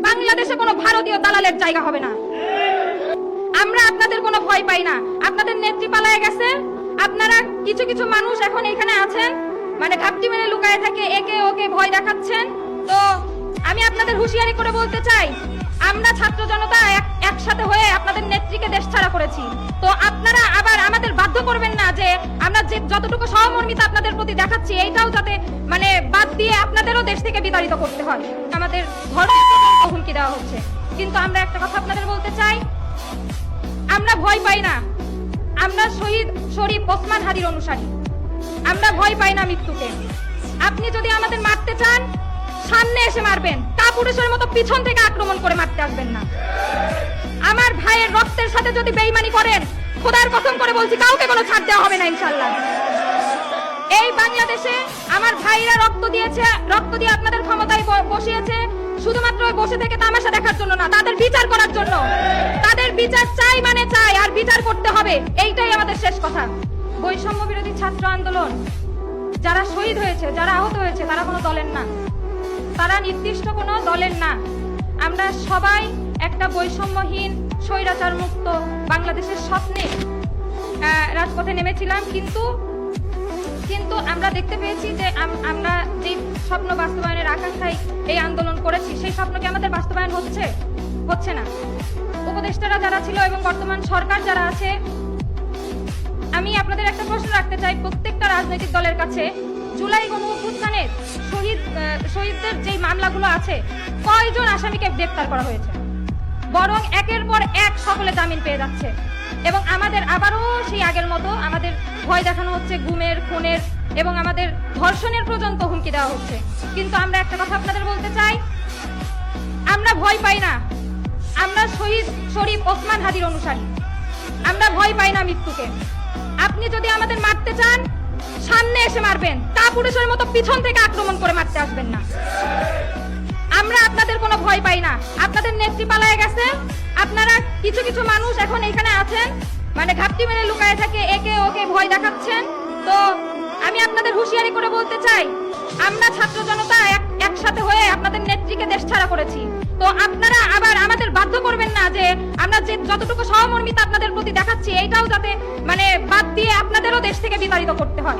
বাংলাদেশে কোনো ভারতীয় দালালের জায়গা হবে না। আমরা আপনাদের কোনো ভয় পাই না। আপনাদের নেত্রী পালায় গেছে, আপনারা কিছু কিছু মানুষ এখন এখানে আছেন, মানে ঘাপটি মেরে লুকায় থাকে, একে ওকে ভয় দেখাচ্ছেন। তো আমি আপনাদের হুঁশিয়ারি করে বলতে চাই, আমরা ছাত্র জনতা একসাথে হয়ে আপনাদের নেত্রীকে দেশ ছাড়া করেছি। তো আপনারা আবার আমাদের বাধ্য করবেন না যে আমরা যে যতটুকু সহমর্মিতা আপনাদের প্রতি দেখাচ্ছি এইটাও যাতে মানে বাদ দিয়ে আপনাদেরও দেশ থেকে বিতাড়িত করতে হয়। আমাদের ধর্মের হুমকি দেওয়া হচ্ছে। কিন্তু আমরা একটা কথা আপনাদের বলতে চাই, আমরা ভয় পাই না। আমরা শহীদ শরীফ ওসমান হাদির অনুসারী। আমরা ভয় পাই না মৃত্যুকে। আপনি যদি আমাদের মারতে চান সামনে এসে মারবেন, কাপুরুষের মতো পিছন থেকে আক্রমণ করে মারতে আসবেন না। আমার ভাইয়ের রক্তের সাথে যদি বেঈমানি করেন, খোদার কসম করে বলছি কাউকে কোনো ছাড় দেওয়া হবে না ইনশাআল্লাহ। এই বাংলাদেশে আমার ভাইরা রক্ত দিয়েছে, রক্ত দিয়ে আপনাদের ক্ষমতায় বসিয়েছে শুধুমাত্র বসে থেকে তামাশা দেখার জন্য না, তাদের বিচার করার জন্য। তাদের বিচার চাই মানে চাই, আর বিচার করতে হবে, এইটাই আমাদের শেষ কথা। বৈষম্য বিরোধী ছাত্র আন্দোলন যারা শহীদ হয়েছে, যারা আহত হয়েছে, তারা কোনো দলের না, তারা নির্দিষ্ট কোনো দলের না। আমরা সবাই একটা বৈষম্যহীন স্বৈরাচার মুক্ত বাংলাদেশের স্বপ্নে রাজপথে নেমেছিলাম। কিন্তু আমরা দেখতে পেয়েছি যে আমরা যে স্বপ্ন বাস্তবায়নের আকাঙ্ক্ষায় এই আন্দোলন করেছি, সেই স্বপ্নকে আমাদের বাস্তবায়ন হচ্ছে না। উপদেষ্টারা যারা ছিল এবং বর্তমান সরকার যারা আছে, আমি আপনাদের একটা প্রশ্ন রাখতে চাই প্রত্যেকটা রাজনৈতিক দলের কাছে, জুলাই গণঅভ্যুত্থানের শহীদদের যে মামলাগুলো আছে, কয়জন আসামিকে গ্রেফতার করা হয়েছে? বরং একের পর এক সকলে জামিন পেয়ে যাচ্ছে এবং আমাদের আবারও সেই আগের মতো আমাদের ভয় দেখানো হচ্ছে, গুমের, খুনের এবং আমাদের ধর্ষণের পর্যন্ত হুমকি দেওয়া হচ্ছে। কিন্তু আমরা একটা কথা আপনাদের বলতে চাই, আমরা ভয় পাই না। আমরা শহীদ শরীফ ওসমান হাদির অনুসারী। আমরা ভয় পাই না মৃত্যুকে। আপনি যদি আমাদের মারতে চান সামনে এসে মারবেন, কাপুরুষের মতো পিছন থেকে আক্রমণ করে মারতে আসবেন না। আমরা আপনাদের কোনো ভয় পাই না। আপনাদের নেত্রী পালায় গেছে, আপনারা কিছু কিছু মানুষ এখন এখানে আছেন, মানে ঘাপটি মেরে লুকায় থাকে, একে ওকে ভয় দেখাচ্ছেন। তো আমি আপনাদের হুঁশিয়ারি করে বলতে চাই, আমরা ছাত্র জনতা একসাথে হয়ে আপনাদের নেত্রীকে দেশ ছাড়া করেছি। তো আপনারা আবার আমাদের বাধ্য করবেন না যে আমরা যে যতটুকু সহমর্মিতা আপনাদের প্রতি দেখাচ্ছি এইটাও যাতে মানে বাদ দিয়ে আপনাদেরও দেশ থেকে বিতাড়িত করতে হয়।